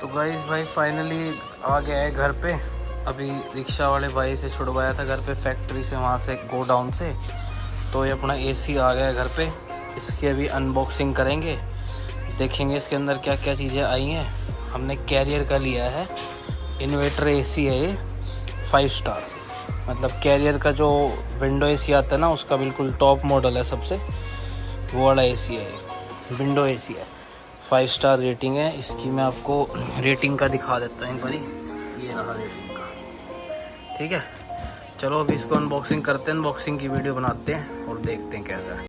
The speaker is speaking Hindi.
तो गाइस भाई फाइनली आ गया है घर पे। अभी रिक्शा वाले भाई से छुड़वाया था घर पे फैक्ट्री से, वहाँ से गोडाउन से। तो ये अपना एसी आ गया है घर पे। इसकी अभी अनबॉक्सिंग करेंगे, देखेंगे इसके अंदर क्या क्या चीज़ें आई हैं। हमने कैरियर का लिया है, इन्वर्टर एसी है ये 5 स्टार। मतलब कैरियर का जो विंडो एसी आता है ना, उसका बिल्कुल टॉप मॉडल है सबसे, वो वाला एसी है ये, विंडो एसी है। 5 स्टार रेटिंग है इसकी। मैं आपको रेटिंग का दिखा देता हूँ एक बारी, ये रहा रेटिंग का। ठीक है, चलो अभी इसको अनबॉक्सिंग करते हैं, अनबॉक्सिंग की वीडियो बनाते हैं और देखते हैं कैसा है।